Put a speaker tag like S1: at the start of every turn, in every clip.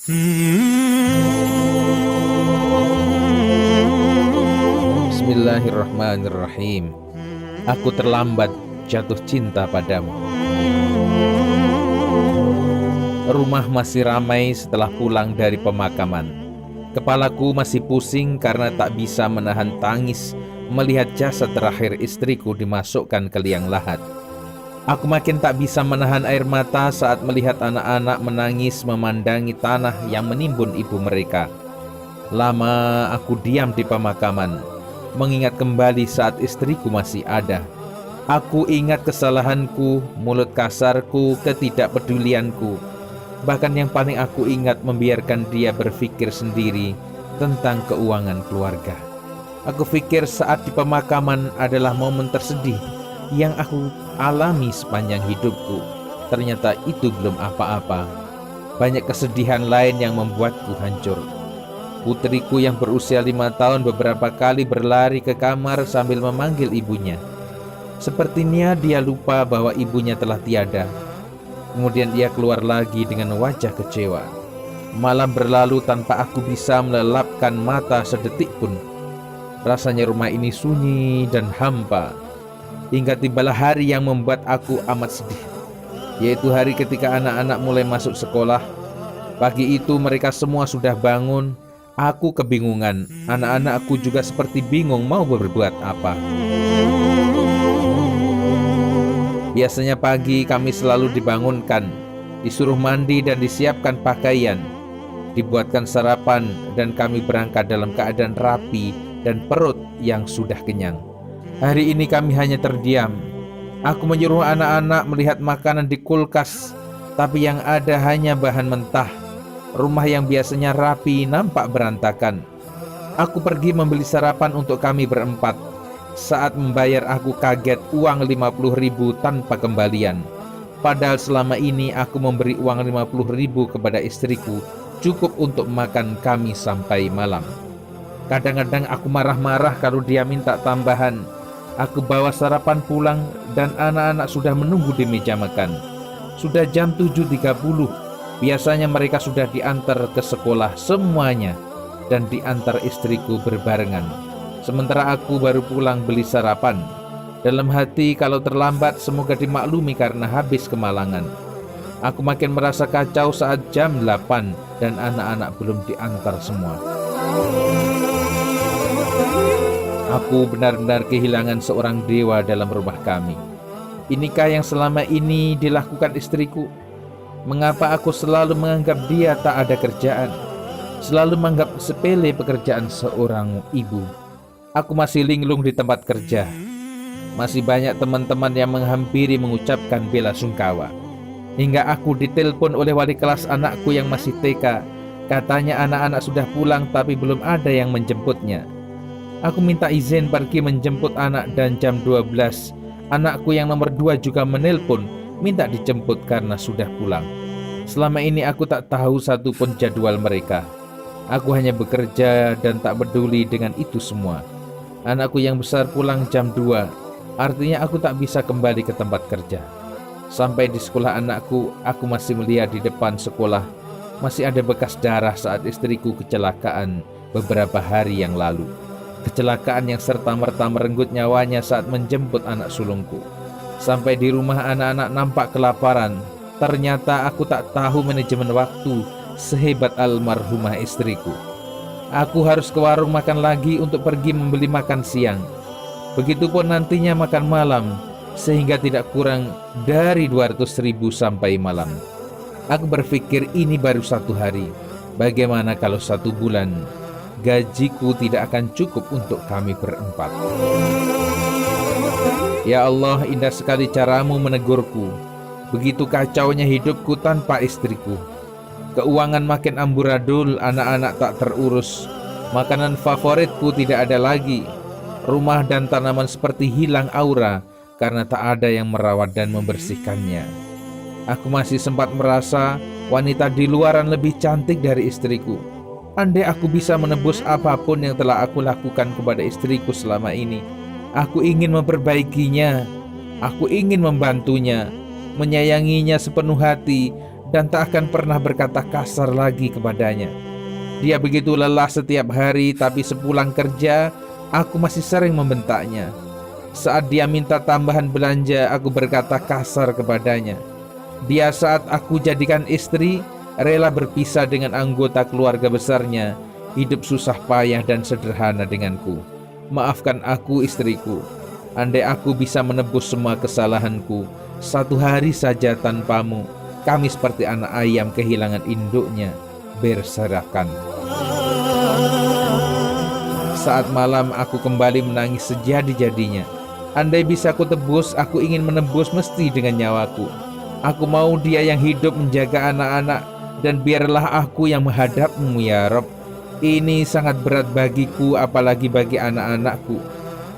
S1: Bismillahirrahmanirrahim. Aku terlambat jatuh cinta padamu. Rumah masih ramai setelah pulang dari pemakaman. Kepalaku masih pusing karena tak bisa menahan tangis melihat jasad terakhir istriku dimasukkan ke liang lahat. Aku makin tak bisa menahan air mata saat melihat anak-anak menangis memandangi tanah yang menimbun ibu mereka. Lama aku diam di pemakaman, mengingat kembali saat istriku masih ada. Aku ingat kesalahanku, mulut kasarku, ketidakpedulianku. Bahkan yang paling aku ingat membiarkan dia berpikir sendiri tentang keuangan keluarga. Aku pikir saat di pemakaman adalah momen tersedih yang aku alami sepanjang hidupku. Ternyata itu belum apa-apa. Banyak kesedihan lain yang membuatku hancur. Putriku yang berusia 5 tahun beberapa kali berlari ke kamar sambil memanggil ibunya. Sepertinya dia lupa bahwa ibunya telah tiada. Kemudian ia keluar lagi dengan wajah kecewa. Malam berlalu tanpa aku bisa melelapkan mata sedetik pun. Rasanya rumah ini sunyi dan hampa. Hingga tibalah hari yang membuat aku amat sedih, yaitu hari ketika anak-anak mulai masuk sekolah. Pagi itu mereka semua sudah bangun. Aku kebingungan. Anak-anakku juga seperti bingung mau berbuat apa. Biasanya pagi kami selalu dibangunkan, disuruh mandi dan disiapkan pakaian, dibuatkan sarapan, dan kami berangkat dalam keadaan rapi dan perut yang sudah kenyang. Hari ini kami hanya terdiam. Aku menyuruh anak-anak melihat makanan di kulkas, tapi yang ada hanya bahan mentah. Rumah yang biasanya rapi nampak berantakan. Aku pergi membeli sarapan untuk kami berempat. Saat membayar aku kaget uang 50.000 tanpa kembalian. Padahal selama ini aku memberi uang 50.000 kepada istriku, cukup untuk makan kami sampai malam. Kadang-kadang aku marah-marah kalau dia minta tambahan. Aku bawa sarapan pulang dan anak-anak sudah menunggu di meja makan. Sudah jam 7.30. Biasanya mereka sudah diantar ke sekolah semuanya dan diantar istriku berbarengan. Sementara aku baru pulang beli sarapan. Dalam hati, kalau terlambat semoga dimaklumi karena habis kemalangan. Aku makin merasa kacau saat jam 8 dan anak-anak belum diantar semua. Aku benar-benar kehilangan seorang dewa dalam rumah kami. Inikah yang selama ini dilakukan istriku? Mengapa aku selalu menganggap dia tak ada kerjaan? Selalu menganggap sepele pekerjaan seorang ibu. Aku masih linglung di tempat kerja. Masih banyak teman-teman yang menghampiri mengucapkan bela sungkawa. Hingga aku ditelepon oleh wali kelas anakku yang masih TK. Katanya anak-anak sudah pulang tapi belum ada yang menjemputnya. Aku minta izin pergi menjemput anak dan jam 12. Anakku yang nomor 2 juga menelpon minta dijemput karena sudah pulang. Selama ini aku tak tahu satupun jadwal mereka. Aku hanya bekerja dan tak peduli dengan itu semua. Anakku yang besar pulang jam 2, artinya aku tak bisa kembali ke tempat kerja. Sampai di sekolah anakku, aku masih melihat di depan sekolah masih ada bekas darah saat istriku kecelakaan beberapa hari yang lalu. Kecelakaan yang serta-merta merenggut nyawanya saat menjemput anak sulungku. Sampai di rumah anak-anak nampak kelaparan. Ternyata aku tak tahu manajemen waktu sehebat almarhumah istriku. Aku harus ke warung makan lagi untuk pergi membeli makan siang. Begitupun nantinya makan malam, sehingga tidak kurang dari 200.000 sampai malam. Aku berpikir ini baru 1 hari. Bagaimana kalau 1 bulan? Gajiku tidak akan cukup untuk kami berempat. Ya Allah, indah sekali caramu menegurku. Begitu kacaunya hidupku tanpa istriku. Keuangan makin amburadul, anak-anak tak terurus. Makanan favoritku tidak ada lagi. Rumah dan tanaman seperti hilang aura karena tak ada yang merawat dan membersihkannya. Aku masih sempat merasa wanita di luaran lebih cantik dari istriku. Andai aku bisa menebus apapun yang telah aku lakukan kepada istriku selama ini, aku ingin memperbaikinya. Aku ingin membantunya, menyayanginya sepenuh hati, dan tak akan pernah berkata kasar lagi kepadanya. Dia begitu lelah setiap hari, tapi sepulang kerja, aku masih sering membentaknya. Saat dia minta tambahan belanja, aku berkata kasar kepadanya. Dia saat aku jadikan istri, rela berpisah dengan anggota keluarga besarnya, hidup susah payah dan sederhana denganku. Maafkan aku istriku. Andai aku bisa menebus semua kesalahanku, satu hari saja tanpamu, kami seperti anak ayam kehilangan induknya, berserakan. Saat malam aku kembali menangis sejadi-jadinya. Andai bisa aku tebus, aku ingin menebus mesti dengan nyawaku. Aku mau dia yang hidup menjaga anak-anak, dan biarlah aku yang menghadapmu ya Rob. Ini sangat berat bagiku, apalagi bagi anak-anakku.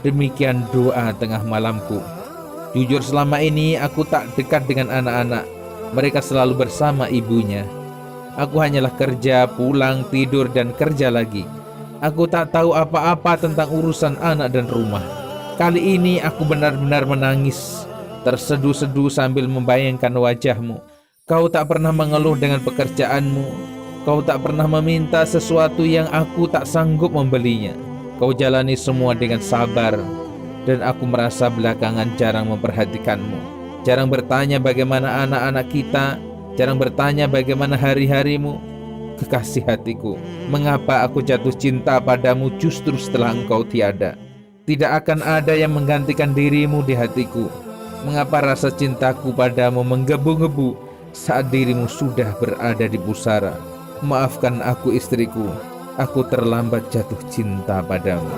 S1: Demikian doa tengah malamku. Jujur selama ini aku tak dekat dengan anak-anak. Mereka selalu bersama ibunya. Aku hanyalah kerja, pulang, tidur, dan kerja lagi. Aku tak tahu apa-apa tentang urusan anak dan rumah. Kali ini aku benar-benar menangis, terseduh-seduh sambil membayangkan wajahmu. Kau tak pernah mengeluh dengan pekerjaanmu. Kau tak pernah meminta sesuatu yang aku tak sanggup membelinya. Kau jalani semua dengan sabar, dan aku merasa belakangan jarang memperhatikanmu. Jarang bertanya bagaimana anak-anak kita, jarang bertanya bagaimana hari-harimu. Kekasih hatiku, mengapa aku jatuh cinta padamu justru setelah engkau tiada? Tidak akan ada yang menggantikan dirimu di hatiku. Mengapa rasa cintaku padamu menggebu-gebu saat dirimu sudah berada di pusara? Maafkan aku istriku, aku terlambat jatuh cinta padamu.